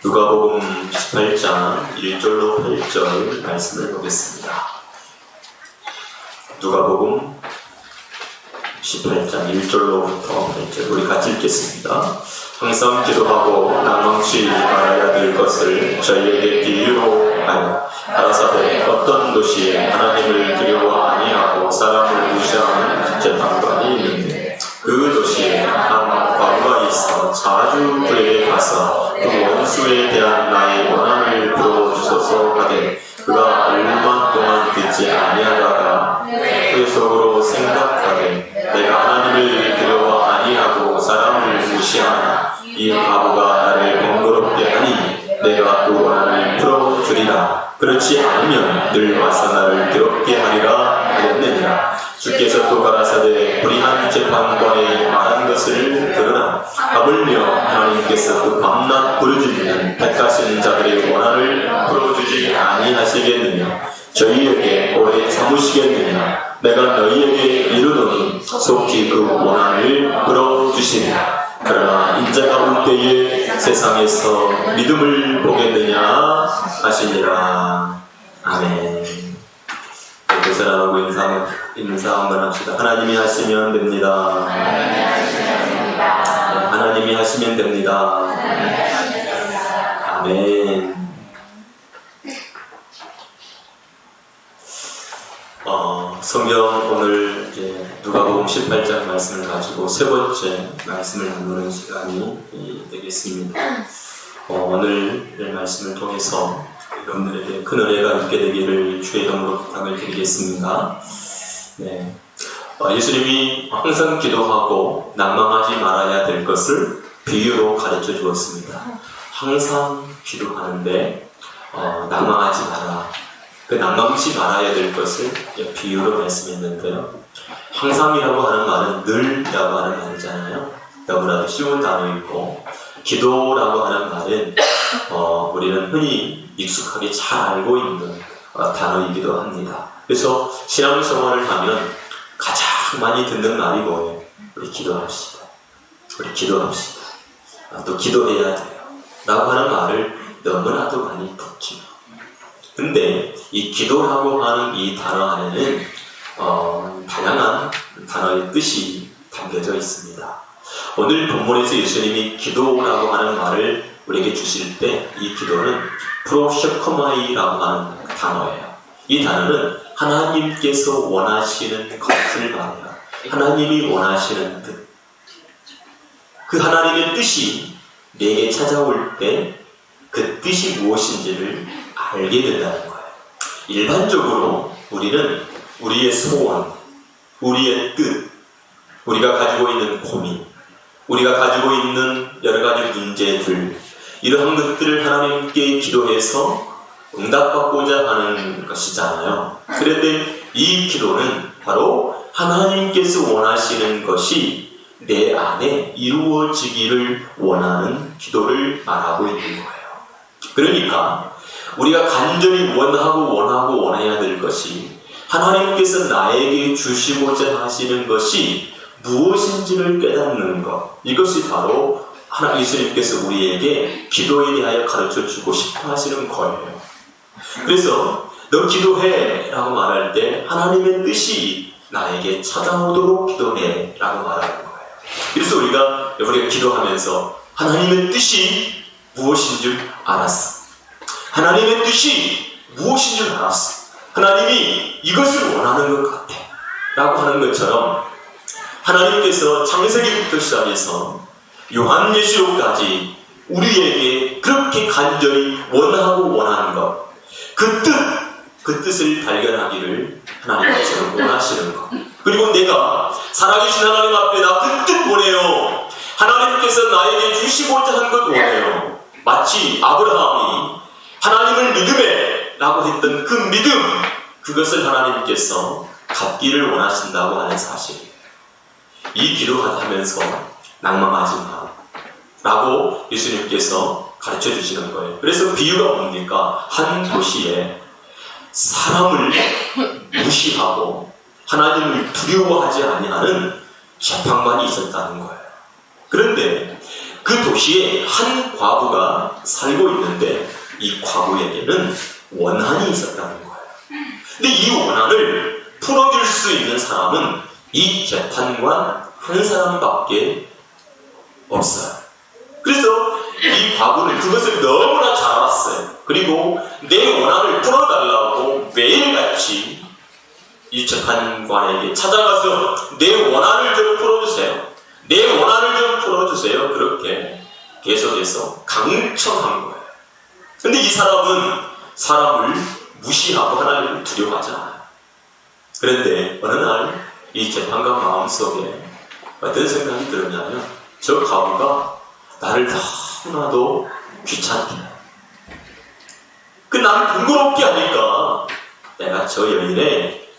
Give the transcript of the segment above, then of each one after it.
누가복음 18장 1절로 8절 말씀을 보겠습니다. 누가복음 18장 1절로부터 8절 우리 같이 읽겠습니다. 항상 기도하고 낭망치 말아야 될 것을 저희에게 비유로 하여 가라사대 어떤 도시에 하나님을 두려워 아니하고 사람을 무시하는 재판관이 있는데 그 도시에 한 과부가 있어 자주 그에게 가서 그 원수에 대한 나의 원한을 들어주소서 하되 그가 얼마 동안 듣지 아니하다가 그 속으로 생각하되 내가 하나님을 두려워 아니하고 사람을 무시하나 이 과부가 나를 번거롭게 하니 내가 그 원한을 풀어주리라. 그렇지 않으면 늘 와서 나를 괴롭게 하리라 하였느니라. 주께서 또 가라사대 불의한 재판관의 말한 것을 들으라. 하물며 하나님께서 그 밤낮 부르짖는 택하신 자들의 원한을 풀어주지 아니하시겠느냐. 저희에게 오래 참으시겠느냐. 내가 너희에게 이르노니 속히 그 원한을 풀어주시리라. 그러나 인자가 올 때에 세상에서 믿음을 보겠느냐 하시니라. 아멘. 고생하고 있는 상황만 합시다. 하나님이 하시면 됩니다. 하나님이 하시면 됩니다. 아멘. 성경 오늘 이제 누가복음 18장 말씀을 가지고 세 번째 말씀을 나누는 시간이 되겠습니다. 오늘 말씀을 통해서 여러분들에게 큰 은혜가 있게 되기를 주의 이름으로 부탁을 드리겠습니다. 네. 예수님이 항상 기도하고 낭망하지 말아야 될 것을 비유로 가르쳐 주었습니다. 항상 기도하는데 낭망하지 마라. 그 낭망치 말아야 될 것을 비유로 말씀했는데요. 항상이라고 하는 말은 늘이라고 하는 말이잖아요. 너무나도 쉬운 단어이고, 기도라고 하는 말은 우리는 흔히 익숙하게 잘 알고 있는 단어이기도 합니다. 그래서 신앙생활을 하면 가장 많이 듣는 말이 뭐예요? 우리 기도합시다. 우리 기도합시다. 또 기도해야 돼요. 라고 하는 말을 너무나도 많이 듣죠. 근데 이 기도라고 하는 이 단어 안에는 다양한 단어의 뜻이 담겨져 있습니다. 오늘 본문에서 예수님이 기도라고 하는 말을 우리에게 주실 때 이 기도는 프로셔커마이라고 하는 단어예요. 이 단어는 하나님께서 원하시는 것을 말해요. 하나님이 원하시는 뜻. 그 하나님의 뜻이 내게 찾아올 때 그 뜻이 무엇인지를 알게 된다는 거예요. 일반적으로 우리는 우리의 소원, 우리의 뜻, 우리가 가지고 있는 고민, 우리가 가지고 있는 여러 가지 문제들, 이러한 것들을 하나님께 기도해서 응답받고자 하는 것이잖아요. 그런데 이 기도는 바로 하나님께서 원하시는 것이 내 안에 이루어지기를 원하는 기도를 말하고 있는 거예요. 그러니까 우리가 간절히 원해야 될 것이 하나님께서 나에게 주시고자 하시는 것이 무엇인지를 깨닫는 것. 이것이 바로 예수님께서 우리에게 기도에 대하여 가르쳐주고 싶어 하시는 거예요. 그래서 너 기도해 라고 말할 때 하나님의 뜻이 나에게 찾아오도록 기도해 라고 말하는 거예요. 그래서 우리가 기도하면서 하나님의 뜻이 무엇인 줄 알았어. 하나님의 뜻이 무엇인 줄 알았어. 하나님이 이것을 원하는 것 같아 라고 하는 것처럼 하나님께서 창세기부터 시작해서 요한계시록까지 우리에게 그렇게 간절히 원하는 것, 그 뜻을 발견하기를 하나님께서 원하시는 것. 그리고 내가 살아계신 하나님 앞에 나 그 뜻 원해요. 하나님께서 나에게 주시고자 한 것 원해요. 마치 아브라함이 하나님을 믿음에 라고 했던 그 믿음, 그것을 하나님께서 갖기를 원하신다고 하는 사실이에요. 이 기도하면서 낭망하지 마 라고 예수님께서 가르쳐 주시는 거예요. 그래서 비유가 뭡니까? 한 도시에 사람을 무시하고 하나님을 두려워하지 아니하는 재판관이 있었다는 거예요. 그런데 그 도시에 한 과부가 살고 있는데 이 과부에게는 원한이 있었다는 거예요. 근데 이 원한을 풀어줄 수 있는 사람은 이 재판관 한 사람밖에 없어요. 그래서 이 과부는 그것을 너무나 잘 알았어요. 그리고 내 원한을 풀어달라고 매일같이 이 재판관에게 찾아가서 내 원한을 좀 풀어주세요. 내 원한을 좀 풀어주세요. 그렇게 계속해서 강청한 거예요. 근데 이 사람은 사람을 무시하고 하나님을 두려워하지 않아요. 그런데 어느 날 이 재판관 마음속에 어떤 생각이 들었냐면 저 과부가 나를 너무나도 귀찮게 나를 번거롭게 하니까 내가 저 여인의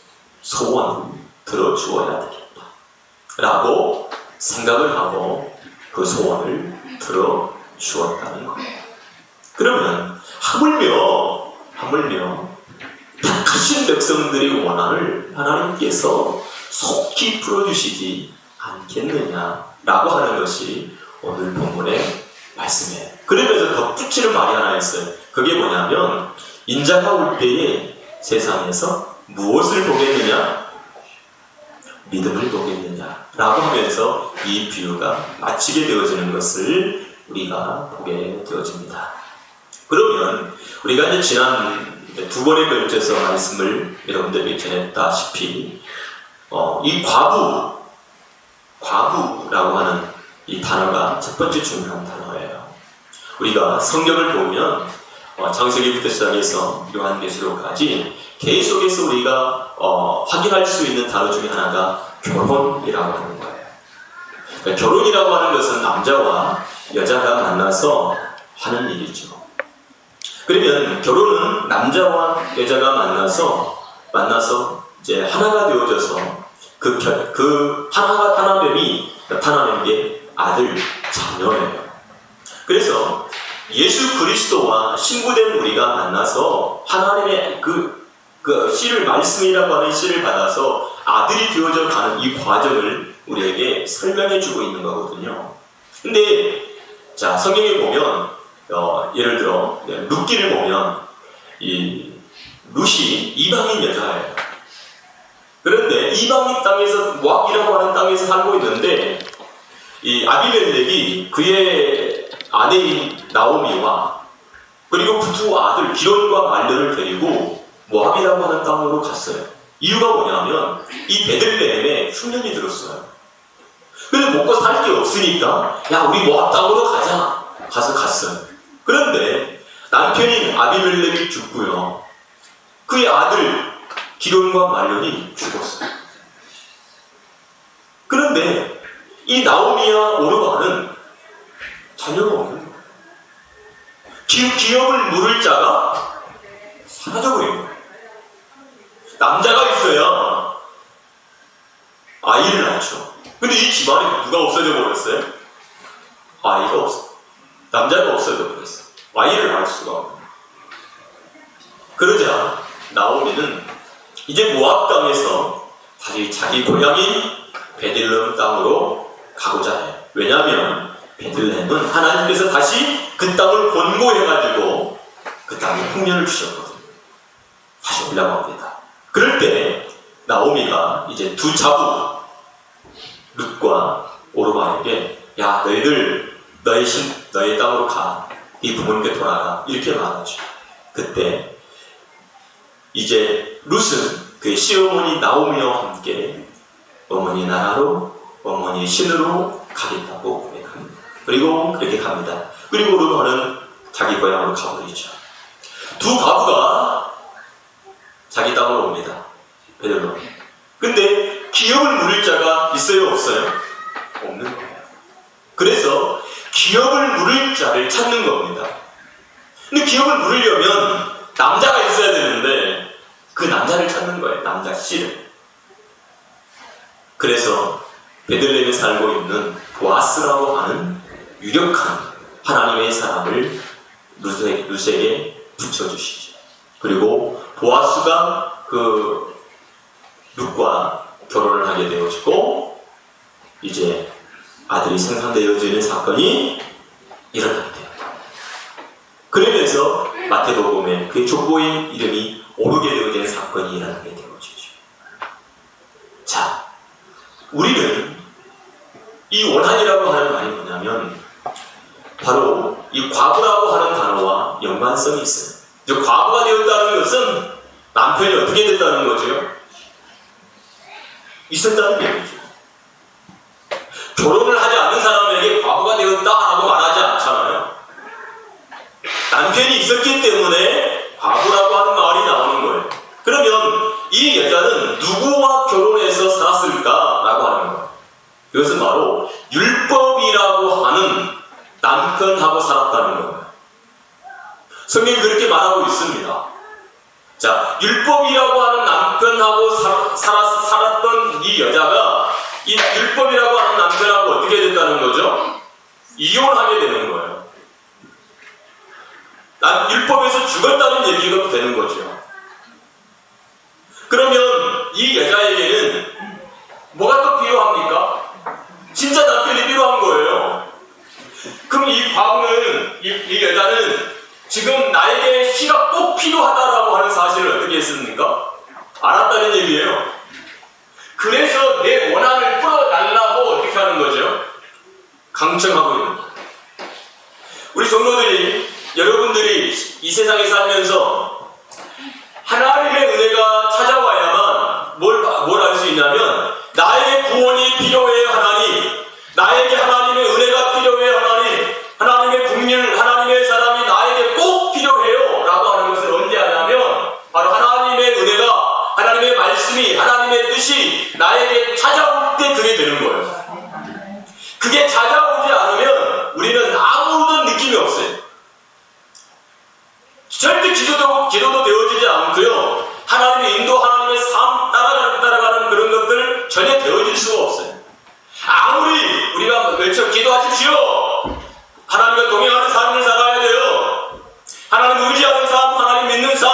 소원을 들어주어야 되겠다 라고 생각을 하고 그 소원을 들어주었다는 거예요. 그러면 하물며 택하신 백성들의 원한을 하나님께서 속히 풀어주시지 않겠느냐라고 하는 것이 오늘 본문의 말씀이에요. 그러면서 덧붙이는 말이 하나 있어요. 그게 뭐냐면 인자가 올 때에 세상에서 무엇을 보겠느냐? 믿음을 보겠느냐? 라고 하면서 이 비유가 마치게 되어지는 것을 우리가 보게 되어집니다. 그러면 우리가 이제 지난 두 번에 걸쳐서 말씀을 여러분들에게 전했다시피 이 과부라고 하는 이 단어가 첫 번째 중요한 단어예요. 우리가 성경을 보면 창세기부터 시작해서 요한계시록까지 계속해서 우리가 확인할 수 있는 단어 중에 하나가 결혼이라고 하는 거예요. 그러니까 결혼이라고 하는 것은 남자와 여자가 만나서 하는 일이죠. 그러면 결혼은 남자와 여자가 만나서 이제 하나가 되어져서 그 하나됨이 나타나는 게 아들, 자녀예요. 그래서 예수 그리스도와 신부된 우리가 만나서 하나님의 그 씨를, 말씀이라고 하는 씨를 받아서 아들이 되어져 가는 이 과정을 우리에게 설명해 주고 있는 거거든요. 근데 자, 성경에 보면 예를 들어 룻기를 보면 이 룻이 이방인 여자예요. 그런데 이방인 땅에서 모압이라고 하는 땅에서 살고 있는데 이 아비멜렉이 그의 아내인 나오미와 그리고 그 두 아들 기론과 말년을 데리고 모압이라고 하는 땅으로 갔어요. 이유가 뭐냐면 이 베들레헴에 흉년이 들었어요. 근데 먹고 살 게 없으니까 야 우리 모압 땅으로 가자. 가서 갔어요. 그런데 남편인 아비멜렉이 죽고요. 그의 아들 기론과 말년이 죽었어요. 그런데 이 나오미와 오르바는 자녀가 없는 거예요. 기업을 물을 자가 사라져버린 거예요. 남자가 있어야 아이를 낳죠. 근데 이 집안에 누가 없어져 버렸어요? 아이가 없어. 남자가 없어져 버렸어요. 아이를 낳을 수가 없어요. 그러자 나오미는 이제 모압 땅에서 다시 자기 고향인 베들레헴 땅으로 가고자 해요. 왜냐하면 베들레헴은 하나님께서 다시 그 땅을 권고해가지고 그 땅에 흉년을 주셨거든요. 다시 올라갑니다. 그럴 때 나오미가 이제 두 자부 룻과 오르바에게 야 너희들 너희 땅으로 가. 네 부모님께 돌아가. 이렇게 말하죠. 그때 이제 룻은 그의 시어머니 나오미와 함께 어머니 나라로 어머니 신으로 가겠다고 고백합니다. 그리고 그렇게 갑니다. 그리고 오르바는 자기 고향으로 가버리죠. 두 과부가 자기 땅으로 옵니다. 베들레헴. 근데 기업을 물을 자가 있어요, 없어요? 없는 거예요. 그래서 기업을 물을 자를 찾는 겁니다. 근데 기업을 물으려면 남자가 있어야 되는데 그 남자를 찾는 거예요. 남자 씨를. 그래서 베들레헴에 살고 있는 보아스라고 하는 유력한 하나님의 사람을 룻에게 붙여주시죠. 그리고 보아스가 그 룻과 결혼을 하게 되어지고 이제 아들이 생산되어지는 사건이 일어나게 돼요. 그러면서 마태복음에 그 족보인 이름이 오르게 되는 사건이 일어나게 되어지죠. 자, 우리는 이 원한이라고 하는 말이 뭐냐면 바로 이 과거라고 하는 단어와 연관성이 있어요. 이제 과거가 되었다는 것은 남편이 어떻게 됐다는 거죠? 있었다는 얘기죠. 결혼을 하지 않은 사람에게 과거가 되었다라고 말하지 않잖아요. 남편이 있었기 때문에 과거라고 하는 말이 나오는 거예요. 그러면 이 여자는 누구와 결혼해서 살았을까라고 하는 거예요. 이것은 바로 율법이라고 하는 남편하고 살았다는 거예요. 성경이 그렇게 말하고 있습니다. 자, 율법이라고 하는 남편하고 살았던 이 여자가 이 율법이라고 하는 남편하고 어떻게 됐다는 거죠? 이혼하게 되는 거예요. 난 율법에서 죽었다는 얘기가 되는 거죠. 그러면 이 여자에게는 뭐가 또 필요합니까? 진짜 남편이 필요한 거예요. 그럼 이 과부는, 이 여자는 지금 나에게 시가 꼭 필요하다라고 하는 사실을 어떻게 했습니까? 알았다는 얘기예요. 그래서 내 원한을 풀어달라고 어떻게 하는 거죠? 강청하고 있는 거예요. 우리 성도들이, 여러분들이 이 세상에 살면서 하나님의 은혜가 찾아와야만 뭘 할 수 있냐면 나에게 구원이 필요해 하나님, 나에게 하나님의 은혜가 필요해 하나님, 하나님의 국민, 하나님의 사람이 나에게 꼭 필요해요 라고 하는 것을 언제 하냐면 바로 하나님의 은혜가, 하나님의 말씀이, 하나님의 뜻이 나에게 찾아올 때 그게 되는 거예요. 그게 찾아오지 않으면 우리는 아무런 느낌이 없어요. 절대 기도도 되어지지 않고요. 하나님의 인도, 하나님의 삶 따라가는 그런 것들 전혀 되어질 수가 없어요. 아무리 우리가 외쳐 기도하십시오. 하나님과 동행하는 삶을 살아야 돼요. 하나님 의지하는 삶, 하나님 믿는 삶,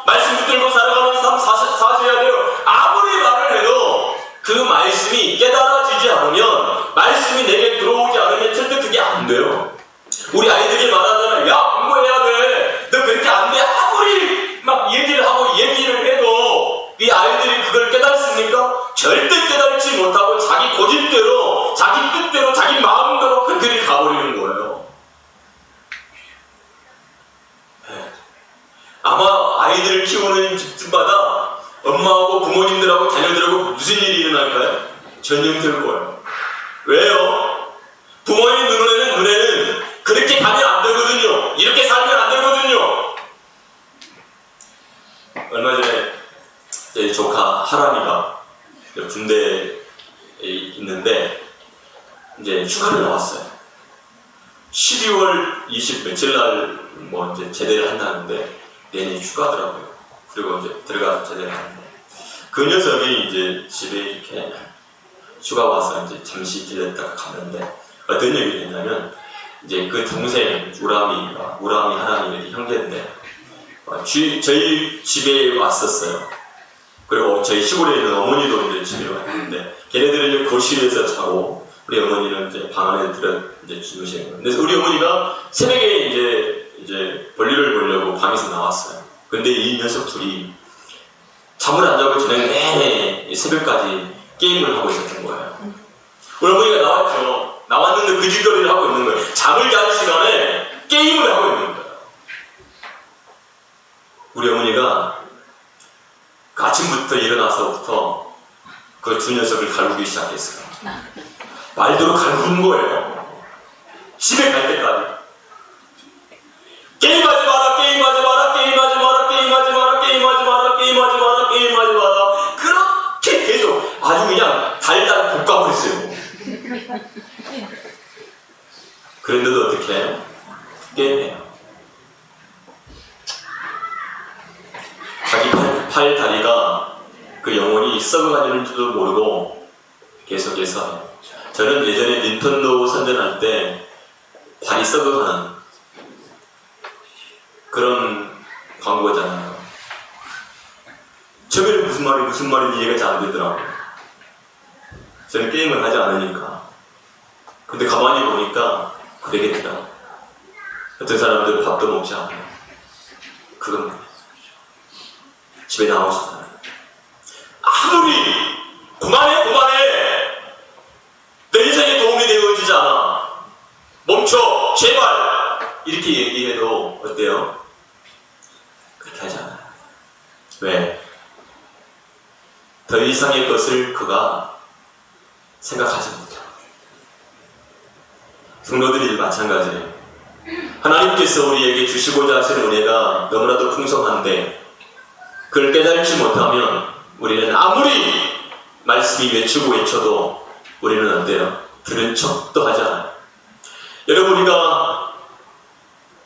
말씀 붙들고 살아가는 삶 사셔야 돼요. 아무리 말을 해도 그 말씀이 깨달아지지 않으면, 말씀이 내게 들어오지 않으면 절대 그게 안 돼요. 우리 아이들이 말하잖아요. 야, 공부해야 돼. 너 그렇게 안 돼. 아무리 막 얘기를 하고 얘기를 해도 이 아이들이 그걸 깨닫습니까? 절대 깨닫지 못하고 자기 고집대로, 자기 뜻대로, 자기 마음대로 그 길을 가버리는 거예요. 네. 아마 아이들을 키우는 집마다 엄마하고 부모님들하고 자녀들하고 무슨 일이 일어날까요? 전쟁될 거예요. 왜요? 부모님 눈에는 그렇게 가면 안 되거든요. 이렇게 살면 안 되거든요. 얼마 전에 제 조카 하람이가 군대에 있는데 이제 휴가를 나왔어요. 12월 20 며칠 날 뭐 이제 제대를 한다는데 내년이 휴가더라고요. 그리고 이제 들어가서 제대를 하는데 그 녀석이 이제 집에 이렇게 휴가 와서 이제 잠시 들렸다가 가는데 어떤 얘기를 했냐면 이제 그 동생 우람이 하나님의 형제인데 저희 집에 왔었어요. 그리고 저희 시골에 있는 어머니도 이제 집에 왔는데 걔네들은 이제 거실에서 자고 우리 어머니는 이제 방 안에 이제 주무시는 거예요. 그래서 우리 어머니가 새벽에 이제 볼일을 보려고 방에서 나왔어요. 근데 이 녀석 둘이 잠을 안 자고 저녁 내내 새벽까지 게임을 하고 있었던 거예요. 우리 어머니가 나왔죠. 나왔는데 그 짓거리를 하고 있는 거예요. 잠을 잘 시간에 게임을 하고 있는 거예요. 우리 어머니가 그 아침부터 일어나서부터 그 두 녀석을 갈구기 시작했어요. 말대로 갈구는 거예요. 집에 갈 때까지. 게임하지 마라, 게임하지 마라, 게임하지 마라, 게임하지 마라, 게임하지 마라, 게임하지 마라, 게임하지 마라. 그렇게 계속 아주 그냥 달달 볶아버렸어요. 그런데도 어떻게 해요? 게임해요. 자기 팔 다리가 그 영혼이 썩어가지는지도 모르고 계속해서 해요. 저는 예전에 닌텐도 선전할 때 발이 썩어가는 그런 광고잖아요. 저게 무슨 말인지 이해가 잘 안 되더라고요. 저는 게임을 하지 않으니까. 근데 가만히 보니까 그러겠더라. 어떤 사람들은 밥도 먹지 않아요. 그건 집에 나오시잖아요. 아무리 그만해 내 인생에 도움이 되어지지 않아, 멈춰 제발 이렇게 얘기해도 어때요? 그렇게 하지 않아요. 왜? 더 이상의 것을 그가 생각하지 못해요. 성도들이 마찬가지예요. 하나님께서 우리에게 주시고자 하시는 은혜가 너무나도 풍성한데 그걸 깨달지 못하면 우리는 아무리 말씀이 외쳐도 우리는 안 돼요. 들은 척도 하지 않아요. 여러분, 우리가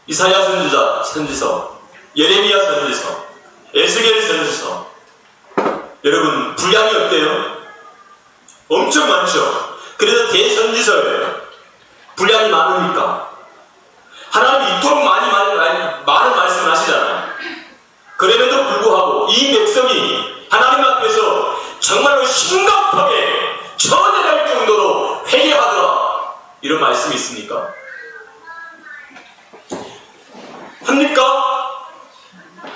이사야 선지서, 예레미야 선지서, 에스겔 선지서, 여러분 분량이 어때요? 엄청 많죠. 그래서 대선지서예요. 분량이 많으니까 하나님이 이토록 많은 말씀을 하시잖아요. 그럼에도 불구하고 이 백성이 하나님 앞에서 정말로 심각하게 처절할 정도로 회개하더라, 이런 말씀이 있습니까? 합니까?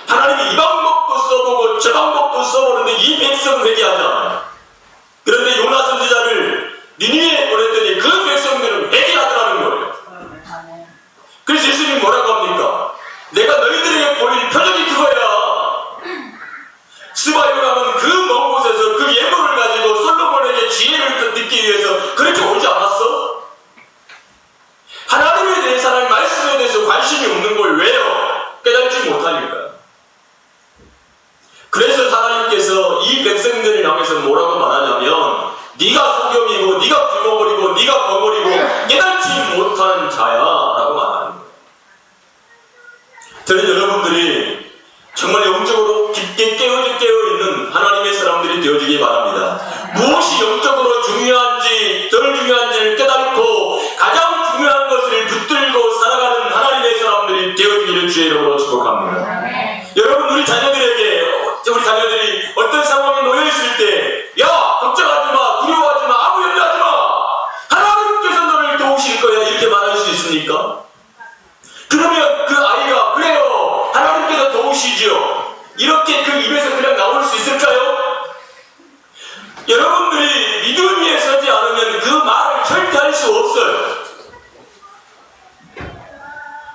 하나님이 이 방법도 써보고 저 방법도 써보는데 이 백성은 회개하지 않아요. 그런데 요나 선지자를 니느웨에 보냈더니 그 백성들은 회개하더라는 거예요. 그래서 예수님이 뭐라고 합니까? 내가 너희들에게 보일 표적이 그거야. 스바 요나는 그 먼 곳에서 그 예물을 가지고 솔로몬에게 지혜를 듣기 위해서 그렇게 오지 않았어? 하나님에 대해 사람이 말씀에 대해서 관심이 없는 걸 왜요? 깨달지 못하니까요. 그래서 하나님께서 이 백성들을 향해서 뭐라고 말하냐면 네가 소경이고 네가 굶어버리고 네가 벙어리고 깨닫지 못한 자야 라고 말하는 거예요. 저는 여러분들이 정말 영적으로 깊게 깨어있는 하나님의 사람들이 되어지기 바랍니다. 무엇이 영적으로 중요한지 덜 중요한지를 깨닫고 가장 중요한 것을 붙들고 살아가는 하나님의 사람들이 되어지기를 주의 이름으로 축복합니다. 여러분, 우리 자녀들이 어떤 상황에 놓여있을 때 야, 걱정하지 마, 두려워하지 마, 아무 염려하지 마, 하나님께서 너를 도우실 거야, 이렇게 말할 수 있습니까? 그러면 그 아이가 그래요, 하나님께서 도우시지요, 이렇게 그 입에서 그냥 나올 수 있을까요? 여러분들이 믿음 위에 서지 않으면 그 말을 절대 할 수 없어요.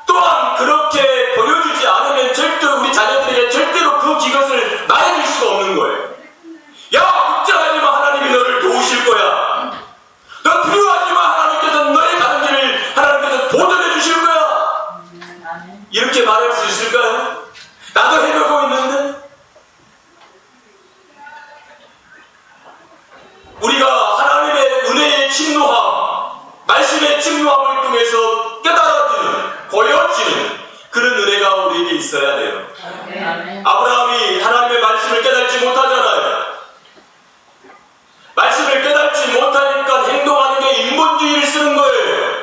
또한 그렇게 보여주지 않으면 절대 우리 자녀들에게 절대로 그 기것을 말해줄 수가 없는 거예요. 야, 걱정하지 마, 하나님이 너를 도우실 거야. 너 두려워하지 마, 하나님께서 너의 가는 길을 하나님께서 보존해 주실 거야. 이렇게 말할 수 있을까요? 나도 해보고 있는데. 우리가 하나님의 은혜의 침노함, 말씀의 침노함을 통해서 깨달아지는, 보여지는 그런 은혜가 우리에게 있어야 돼요. 아브라함이 하나님의 말씀을 깨닫지 못하잖아요. 말씀을 깨닫지 못하니까 행동하는 게 인본주의를 쓰는 거예요.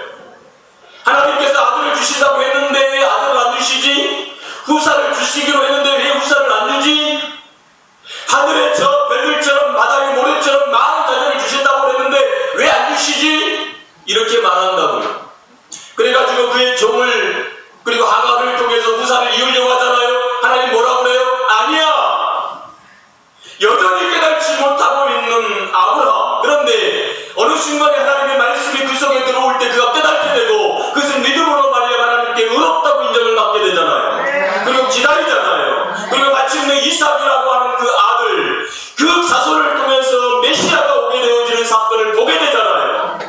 하나님께서 아들을 주신다고 했는데 왜 아들을 안 주시지? 후사를 주시기로 했는데 왜 후사를 안 주지? 하늘의 저 별들처럼 바다의 모래처럼 많은 자녀를 주신다고 했는데 왜 안 주시지? 이렇게 말한다고요. 그래가지고 그의 종을, 그리고 하갈을 통해서 후사를 이으려고 하잖아요. 하나님 뭐라고 그래요? 아니야, 여전히 깨닫지 못하고 있는 아브라함. 그런데 어느 순간에 하나님의 말씀이 그 속에 들어올 때 그가 깨닫게 되고 그것을 믿음으로 말미암아 하나님께 의롭다고 인정을 받게 되잖아요. 그리고 기다리잖아요. 그리고 마침내 이삭이라고 하는 그 아들, 그 자손을 통해서 메시아가 오게 되어지는 사건을 보게 되잖아요.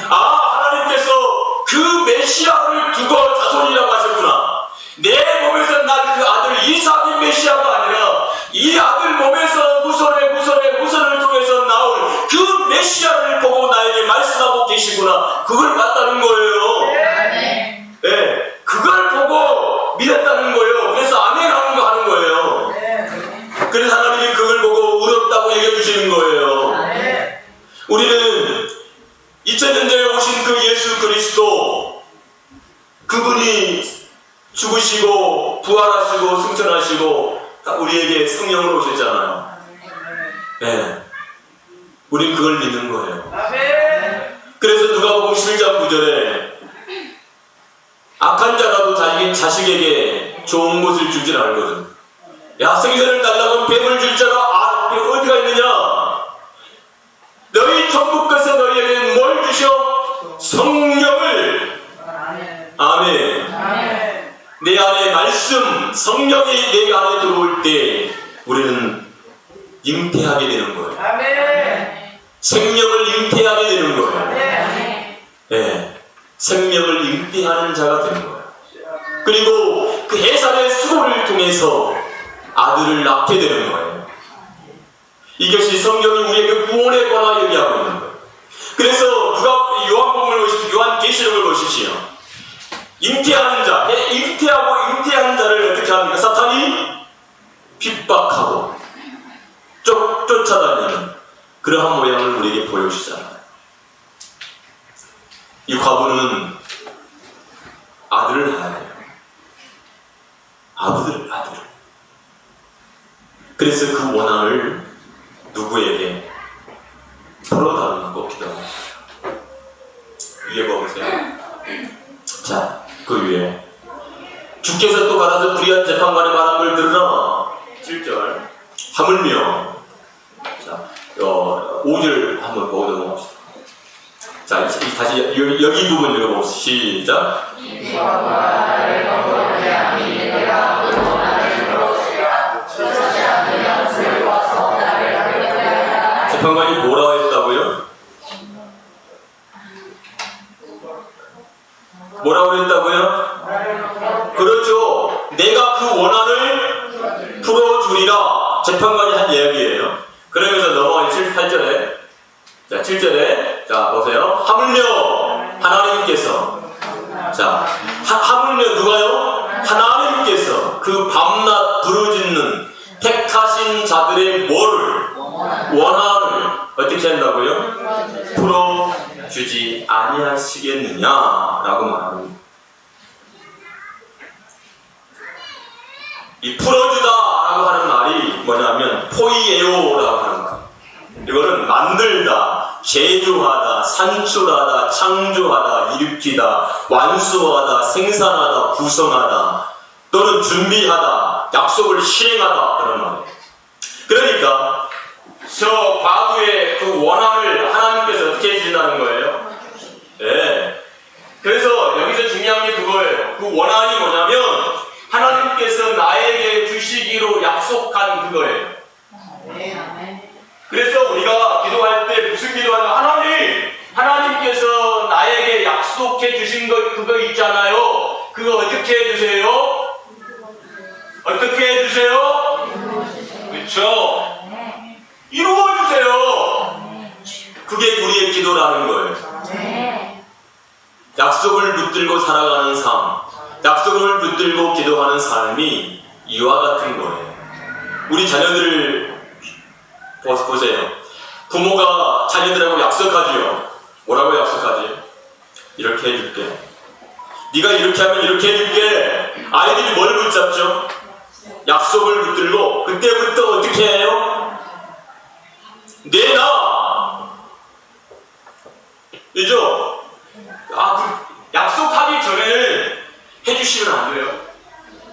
아, 하나님께서 그 메시아를 두고 자손이라고 하셨구나. 내 몸에서 난 그 아들 이삭이 메시아가 아니라 이 아들 몸에서 후손을 통해서 나올 그 메시아를 보고 나에게 말씀하고 계시구나. 그걸 봤다는 거예요. 네, 그걸 보고 믿었다는 거예요. 그래서 아멘 하는 거예요. 그래서 하나님이 그걸 보고 의롭다고 얘기해 주시는 거예요. 우리는 2000년 전에 오신 그 예수 그리스도, 그분이 죽으시고 부활하시고 승천하시고 우리에게 성령으로 오셨잖아요. 네, 우린 그걸 믿는 거예요. 그래서 누가복음 11장 9절에 악한 자라도 아무것도 주질 않거든. 야, 생선을 달라고 뱀을 줄 자가 어디가 있느냐? 너희 천국께서 너희에게 뭘 주셔? 성령을. 아멘. 내 안에 말씀, 성령이 내 안에 들어올 때 우리는 잉태하게 되는 거예요. 아멘. 생명을 잉태하게 되는 거예요. 네. 생명을 잉태하는 자가 되는 거예요. 그리고 그 해산의 수고를 통해서 아들을 낳게 되는 거예요. 이것이 성경이 우리에게 구원에 관하여 얘기하고 있는 거예요. 그래서 요한복음을 보십시오. 요한계시록을 보십시오. 잉태하는 자, 잉태하고 잉태한 자를 어떻게 합니까? 사탄이 핍박하고 쫓아다니는 그러한 모양을 우리에게 보여주잖아요. 이 과부는 아들을 낳아야 돼요. 아들을. 그래서 그 원한을 누구에게 풀어달라고 기도합니다. 위에 보세요. 자, 그 위에 주께서 또 가라서 불의한 재판관의 말한 걸 들으라. 7절. 하물며, 자, 5절 한번 보고 넘어갑시다. 자, 다시 여기 부분 읽어봅시다. 시작. 재판관이 뭐라고 했다고요? 뭐라고 했다고요? 그렇죠. 내가 그 원한을 풀어주리라. 재판관이 한 이야기예요. 그러면서 넘어가니 8절에, 자, 7절에, 자, 보세요. 하물며 하나님께서, 자, 하물며 누가요? 하나님께서 그 밤낮 부르짖는 택하신 자들의 뭐를? 원한을 어떻게 한다고요? 풀어주지 아니하시겠느냐라고 말합니다. 이 풀어주다라고 하는 말이 뭐냐면 포이에오라고 하는 말. 이거는 만들다, 제조하다, 산출하다, 창조하다, 일으키다, 완수하다, 생산하다, 구성하다, 또는 준비하다, 약속을 실행하다 그런 말이에요. 그러니까 저 과거의 그 원한을 하나님께서 어떻게 해주신다는 거예요? 네. 그래서 여기서 중요한 게 그거예요. 그 원한이 뭐냐면 하나님께서 나에게 주시기로 약속한 그거예요. 그래서 우리가 기도할 때 무슨 기도하냐? 하나님께서 나에게 약속해 주신 것 그거 있잖아요. 그거 어떻게 해주세요? 어떻게 해주세요? 그렇죠. 이루어주세요. 그게 우리의 기도라는 거예요. 약속을 붙들고 살아가는 삶, 약속을 붙들고 기도하는 삶이 이와 같은 거예요. 우리 자녀들을 보세요. 부모가 자녀들하고 약속하지요. 뭐라고 약속하지? 이렇게 해줄게. 네가 이렇게 하면 이렇게 해줄게. 아이들이 뭘 붙잡죠? 약속을 붙들고 그때부터 어떻게 해요? 내놔! 그죠? 약속하기 전에는 해주시면 안 돼요.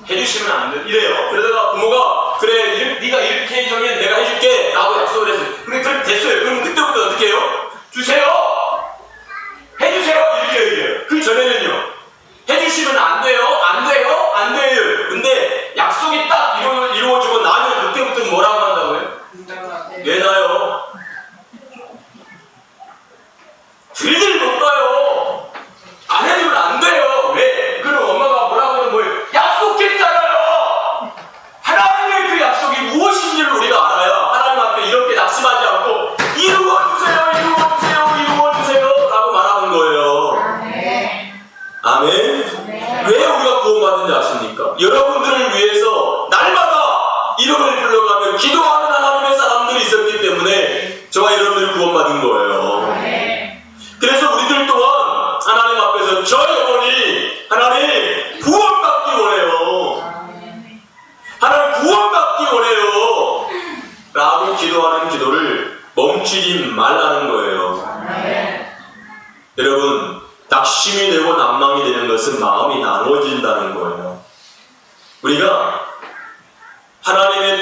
해주시면 안 돼요. 이래요. 그러다가 부모가 그래 네가 이렇게 해주면 내가 해줄게 라고 약속을 했어요. 근데 그렇게 됐어요. 그럼 그때부터 어떻게 해요? 주세요! 해주세요! 이렇게 얘기해요. 그 전에는요. 해주시면 안 돼요? 안 돼요? 안 돼요. 근데 약속이 딱 이루어지고 나면 그때부터 뭐라고 한다고요? 내놔요. 들들 못 가요. 안 해주면 안 돼요. 왜? 그럼 엄마가 뭐라고 하면 뭐예요? 약속했잖아요. 하나님의 그 약속이 무엇인지를 우리가 알아야 하나님 앞에 이렇게 낙심하지 않고 이루어주세요, 이루어주세요, 이루어주세요 라고 말하는 거예요. 아멘. 왜 우리가 구원받는지 아십니까? 여러분들을 위해서 날마다 이름을 불러가며 기도하는 하나님의 사람들이 있었기 때문에 저와 여러분들이 구원받은 거예요. 그래서 우리들 또한 하나님 앞에서 저 영혼이 하나님 구원받기 원해요. 하나님 구원받기 원해요 라고 기도하는 기도를 멈추지 말라는 거예요. 여러분, 낙심이 되고 난망이 되는 것은 마음이 나눠진다는 거예요. 우리가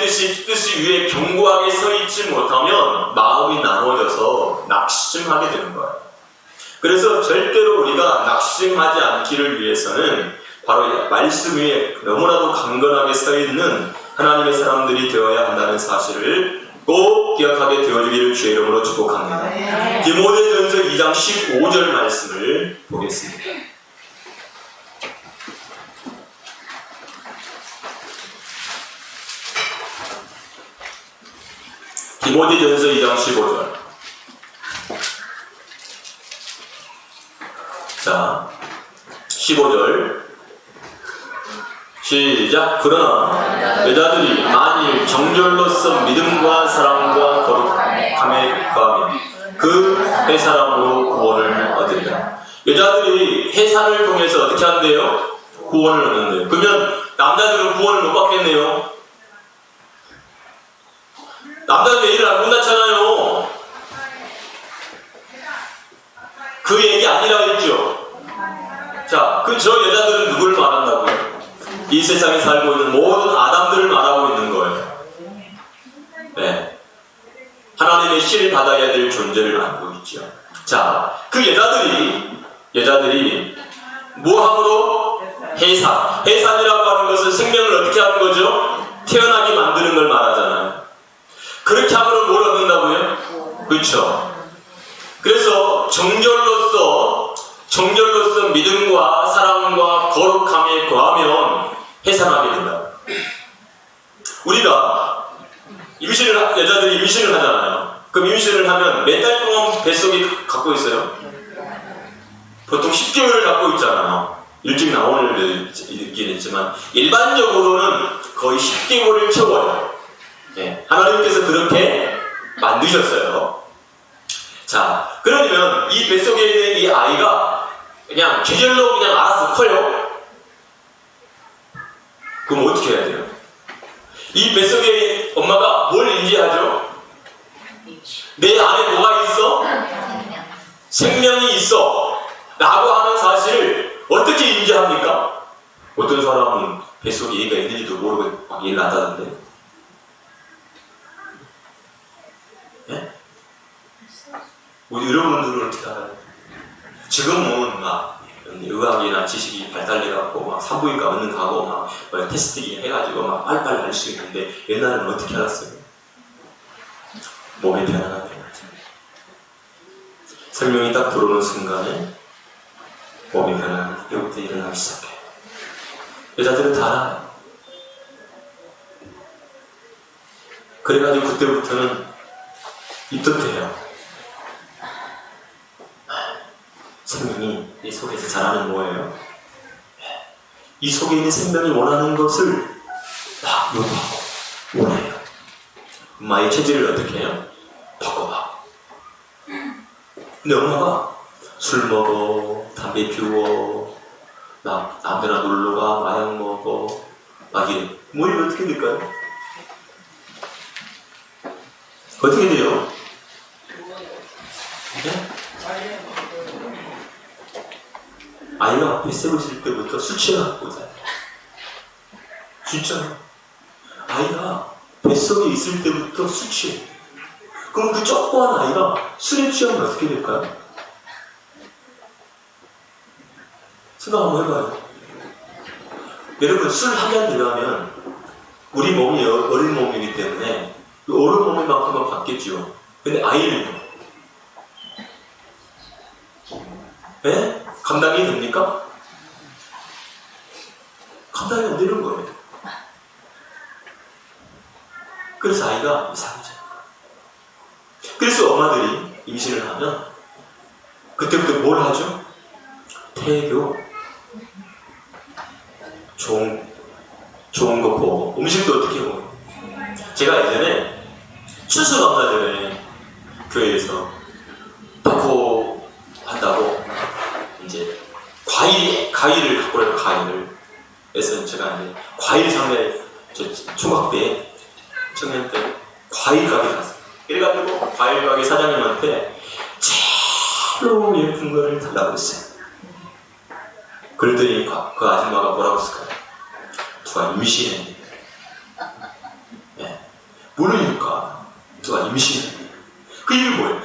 뜻이 위에 견고하게 서 있지 못하면 마음이 나눠져서 낙심하게 되는 거예요. 그래서 절대로 우리가 낙심하지 않기를 위해서는 바로 이 말씀 위에 너무나도 강건하게 서 있는 하나님의 사람들이 되어야 한다는 사실을 꼭 기억하게 되어주기를 주의 이름으로 축복합니다. 디모데전서 2장 15절 말씀을 보겠습니다. 디모데전서 2장 15절. 자, 15절 시작. 그러나 여자들이 만일 정결로서 믿음과 사랑과 거룩함에 거하면 그 회사람으로 구원을 얻으리라. 여자들이 회사를 통해서 어떻게 한대요? 구원을 얻는데요. 그러면 남자들은 구원을 못 받겠네요. 남자들 일을 안 끝났잖아요. 그 얘기 아니라고 했죠. 자, 저 여자들은 누구를 말한다고요? 이 세상에 살고 있는 모든 아담들을 말하고 있는 거예요. 네. 하나님의 신을 받아야 될 존재를 알고 있죠. 자, 그 여자들이 뭐함으로? 해산이라고 하는 것은 생명을 어떻게 하는 거죠? 태어나게 만드는 걸 말하잖아요. 그렇게 하면 뭘 얻는다고요? 그렇죠. 그래서 정결로서 믿음과 사랑과 거룩함에 거하면 해산하게 된다. 우리가 여자들이 임신을 하잖아요. 그럼 임신을 하면 몇 달 동안 뱃속에 갖고 있어요? 보통 10개월을 갖고 있잖아요. 일찍 나오는 있긴 있지만 일반적으로는 거의 10개월을 채워요. 네. 하나님께서 그렇게 만드셨어요. 자, 그러면 이 뱃속에 있는 이 아이가 그냥 계절로 그냥 알아서 커요? 그럼 어떻게 해야 돼요? 이 뱃속에 엄마가 뭘 인지하죠? 내 안에 뭐가 있어? 생명이 있어 라고 하는 사실을 어떻게 인지합니까? 어떤 사람은 뱃속에 얘가 있는지도 모르고 막 일 난다던데. 네? 우리 여러분들은 어떻게 알아요? 지금은 막 의학이나 지식이 발달해갖고 막 산부인과 얻는 가고 막 테스트 해가지고 막 빨리빨리 알 수 있는데 옛날에는 어떻게 알았어요? 몸이 편안하게 생명이 딱 들어오는 순간에 몸이 편안하게 그때부터 일어나기 시작해. 여자들은 다 알아요. 그래가지고 그때부터는 입덧해요. 생명이 이 속에서 자라는 뭐예요? 이 속에 있는 생명이 원하는 것을 막 요구하고 원해요. 엄마의 체질을 어떻게 해요? 바꿔봐. 근데 엄마가 술 먹어, 담배 피워, 막 남들아 놀러가, 마약 먹어, 막 이래. 뭐 이러면 어떻게 될까요? 어떻게 돼요? 네? 아이가 뱃속에 있을 때부터 술 취해갖고 자요. 진짜요. 아이가 뱃속에 있을 때부터 술 취해. 그럼 그 조그만 아이가 술에 취하면 어떻게 될까요? 생각 한번 해봐요. 여러분, 술 한 잔 들어가면 우리 몸이 어린 몸이기 때문에 어른 몸만큼은 받겠죠. 근데 아이는요? 네? 감당이 됩니까? 감당이 안 되는 거예요. 그래서 아이가 이상해져요. 그래서 엄마들이 임신을 하면 그때부터 뭘 하죠? 태교, 좋은 거 보고 음식도 어떻게 먹어요? 제가 예전에 추수감사전에 교회에서 백호 한다고 이제 과일을 갖고 오라고 과일을. 그래서 제가 이제 과일 상대 중학 때 청년 때 과일 가게 갔어요. 그래가지고 과일 가게 사장님한테 제일 예쁜 거를 달라고 했어요. 그랬더니 그 아줌마가 뭐라고 했을까요? 누가 임신했는데. 네. 모르니까 누가 임신. 그 이유 뭐예요?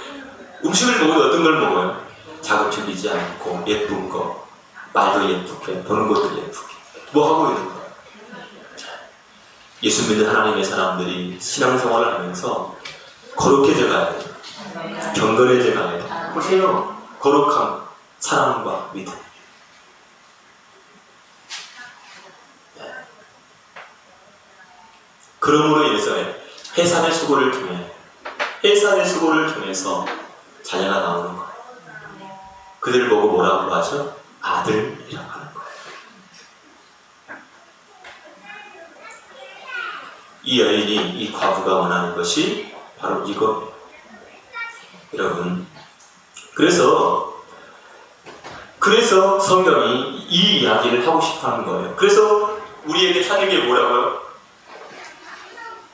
음식을 먹어도 어떤 걸 먹어요? 자극적이지 않고 예쁜 거, 말도 예쁘게, 보는 것도 예쁘게. 뭐 하고 있는 거예요? 예수 믿는 하나님의 사람들이 신앙생활을 하면서 거룩해져 가야 돼요. 경건해져 가야 돼요. 보세요. 거룩함, 사랑과 믿음. 그러므로 인해서 해산의 수고를 통해서 자녀가 나오는 거예요. 그들을 보고 뭐라고 하죠? 아들이라고 하는 거예요. 이 여인이, 이 과부가 원하는 것이 바로 이겁니다. 여러분, 그래서 성경이 이 이야기를 하고 싶어 하는 거예요. 그래서 우리에게 하는 게 뭐라고요?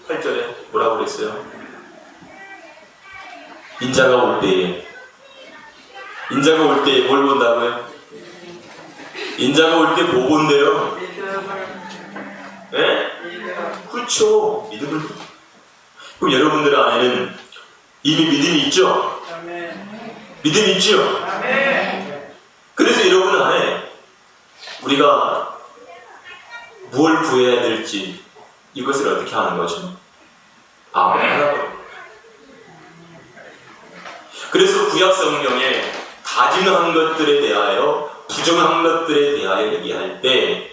8절에 뭐라고 그랬어요? 인자가 올 때에 뭘 본다고요? 인자가 올 때 뭐 본대요? 네? 그렇죠. 믿음을. 그럼 여러분들 안에는 이미 믿음이 있죠? 믿음이 있죠? 그래서 여러분 안에 우리가 무엇을 구해야 될지 이것을 어떻게 하는 거죠? 하라고. 그래서 구약 성경에 가증한 것들에 대하여, 부정한 것들에 대하여 얘기할 때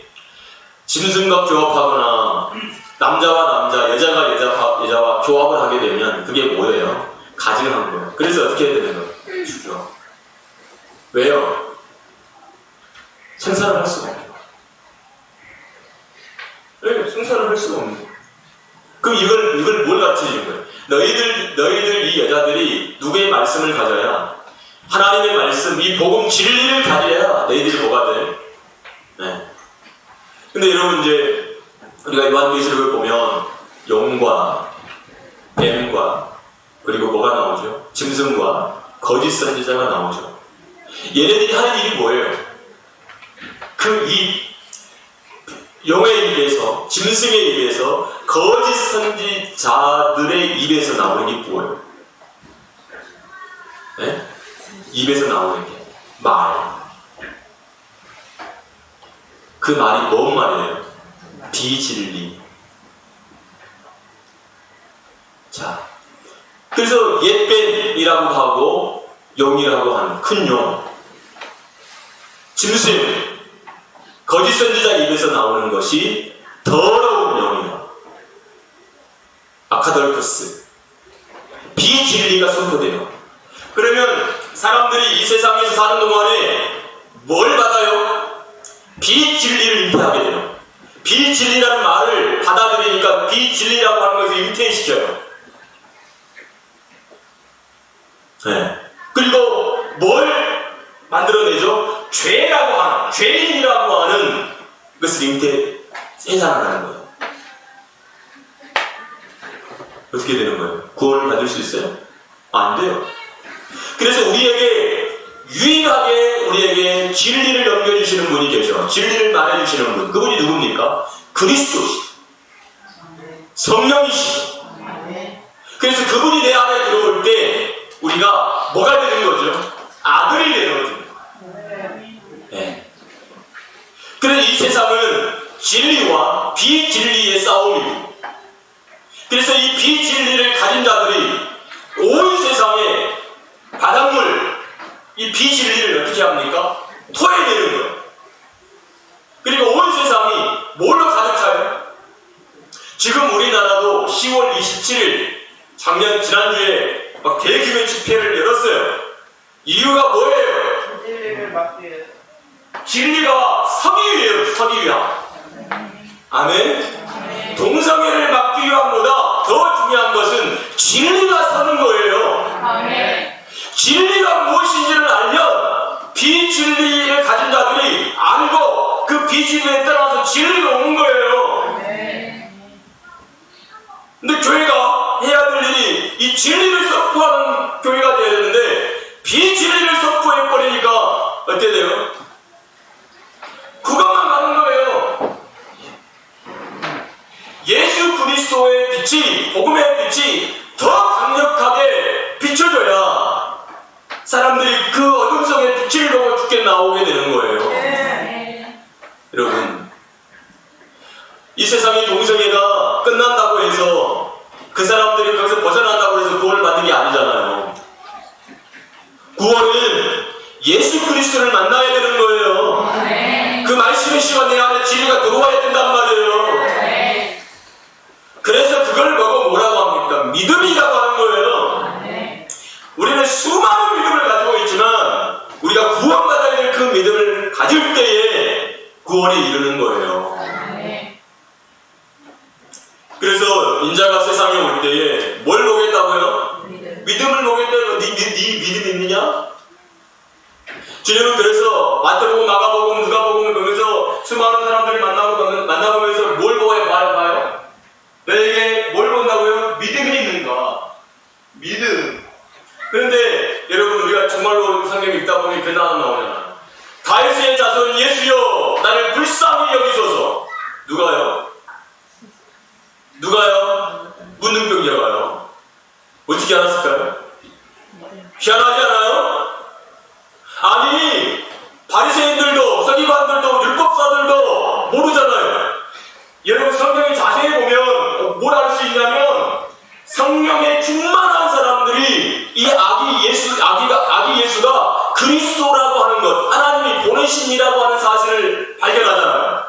짐승과 교합하거나 남자와 남자, 여자가 여자와 교합을 하게 되면 그게 뭐예요? 가증한 거예요. 그래서 어떻게 해야 되는 거예요? 죽여. 왜요? 생산을 할 수가 없는 거예요. 왜? 생산을 할 수가 없는 거예요. 그럼 이걸 뭘 가르치는 거예요? 너희들 이 여자들이 누구의 말씀을 가져야, 하나님의 말씀, 이 복음 진리를 가져야 너희들이 뭐가 돼? 네. 근데 여러분, 이제 우리가 요한계시록을 보면 용과 뱀과 그리고 뭐가 나오죠? 짐승과 거짓 선지자가 나오죠. 얘네들이 하는 일이 뭐예요? 이 용의 입에서, 짐승의 입에서, 거짓 선지자들의 입에서 나오는 게 뭐예요? 네? 입에서 나오는 게 말. 그 말이 뭔 말이에요? 비진리. 자, 그래서 옛뱀이라고 하고 용이라고 하는 큰 용, 짐승, 거짓 선지자 입에서 나오는 것이 더러운 영이요, 아카돌프스, 비진리가 선포돼요. 그러면 사람들이 이 세상에서 사는 동안에 뭘 받아요? 비진리를 잉태하게 돼요. 비진리라는 말을 받아들이니까 비진리라고 하는 것을 잉태시켜요. 네. 그리고 뭘 만들어내죠? 죄라고 하는, 죄인이라고 하는 것을 해산하는 거예요. 어떻게 되는 거예요? 구원을 받을 수 있어요? 안 돼요. 그래서 유일하게 우리에게 진리를 넘겨주시는 분이 계셔. 진리를 말해주시는 분. 그분이 누굽니까? 그리스도시죠. 성령이시죠. 그래서 그분이 내 안에 들어올 때 우리가 뭐가 되는 거죠? 아들이 되는 거죠. 네. 그래서 이 세상은 진리와 비진리의 싸움이고, 그래서 이 비진리를 가진 자들이 온 세상에 바닷물, 이 비진리를 어떻게 합니까? 토해내는 거예요. 그리고 온 세상이 뭘로 가득 차요? 지금 우리나라도 10월 27일 지난주에 막 대규모 집회를 열었어요. 이유가 뭐예요? 진리를 막기 위해서. 진리가 서기 위해요. 서기 위함. 아멘. 동성애를 막기 위함보다 더 중요한 것은 진리가 서는 거예요. 아멘. 진리가 무엇인지를 알면 비진리를 가진 자들이 알고 그 비진리에 따라서 진리가 오는 거예요. 근데 교회가 해야 될 일이 이 진리를 선포하는 교회가 되어야 되는데 비진리를 선포해버리니까 어떻게 돼요? 그것만 가는 거예요. 예수 그리스도의 빛이, 복음의 나오게 되는 거예요. 여러분, 이 세상의 동성애가 끝난다고 해서 그 사람들이 거기서 벗어난다고 해서 구원을 받는 게 아니잖아요. 구원은 예수 그리스도를 만나야 되는 거예요. 그 말씀의 시간 내 안에 진리가 들어와야 된단 말이에요. 그래서 그걸 보고 뭐라고 합니까? 믿음이라고 하는 거예요. 우리는 수많은 믿음을 가지고 있지만 우리가 구원받아야 될 그 믿음을 가질 때에 구원에 이르는 거예요. 그래서 인자가 세상에 올 때에 뭘 보겠다고요? 믿음을 보겠다고. 네 믿음 있느냐? 주님은 그래서 마태복음, 마가복음, 누가복음을 보면서 수많은 사람들을 만나보면서 뭘 봐요? 너에게 뭘 본다고요? 믿음이 있는가? 믿음. 그런데 여러분, 우리가 정말로 성경 읽다 보면 그 단어 나오잖아요. 다윗의 자손 예수여 나를 불쌍히 여기소서. 누가요? 문둥병자가요. 어떻게 알았을까요? 희한하지 않아요? 아니, 바리새인들도 서기관들도 율법사들도 모르잖아요. 여러분, 성경에 자세히 보면 뭘 알 수 있냐면 성령에 충만한 사람들이 이 아기 예수가 그리스도라고 하는 것, 하나님이 보내신 이라고 하는 사실을 발견하잖아요.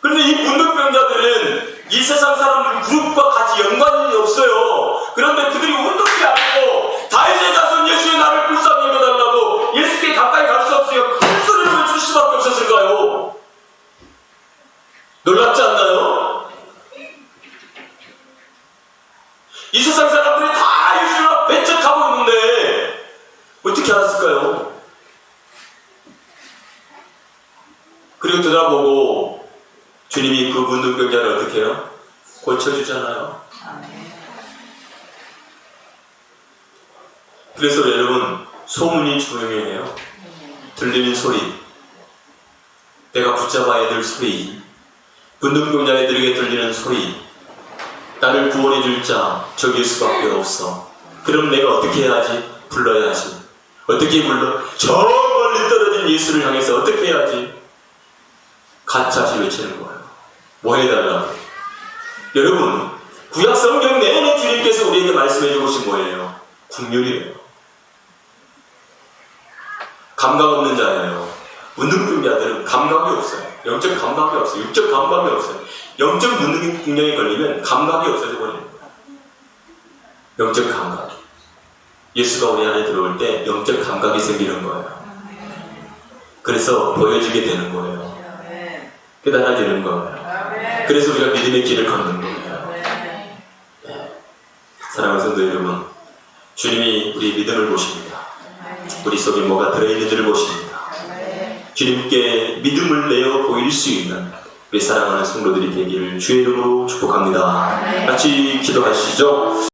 그런데 이 문둥병자들은 이 세상 사람들 그룹과 같이 연관이 없어요. 그런데 그들이 어떻게 알고 다윗의 자손 예수의 나를 불쌍히 여겨달라고 예수께 가까이 갈 수 없으니까 큰 소리를 외칠 수밖에 없었을까요? 놀랍지 않나요? 이 세상 사람들이 다 예수를 배척하고 있는데 어떻게 알았을까요? 그리고 들어보고 주님이 그 문둥병자를 어떻게 해요? 고쳐주잖아요. 그래서 여러분, 소문이 중요해요. 들리는 소리, 내가 붙잡아야 될 소리, 문둥병자애들에게 들리는 소리, 나를 구원해 줄 자 저길 수밖에 없어. 그럼 내가 어떻게 해야지? 불러야지. 어떻게 불러? 저 멀리 떨어진 예수를 향해서 어떻게 해야지? 가짜시 외치는 거예요. 뭐 해달라? 여러분, 구약 성경 내내 주님께서 우리에게 말씀해 주신 뭐예요? 국률이에요. 감각 없는 자예요. 문둥병자들은 감각이 없어요. 영적 감각이 없어요. 육적 감각이 없어요. 영적 문둥병에 걸리면 감각이 없어져 버리는 거예요. 영적 감각. 예수가 우리 안에 들어올 때 영적 감각이 생기는 거예요. 그래서 보여지게 되는 거예요. 깨달아지는 거예요. 그래서 우리가 믿음의 길을 걷는 거예요. 사랑하는 성도 여러분, 주님이 우리 믿음을 보십니다. 우리 속에 뭐가 들어있는지를 보십니다. 주님께 믿음을 내어 보일 수 있는 우리 사랑하는 성도들이 되기를 주의 이름으로 축복합니다. 같이 기도하시죠.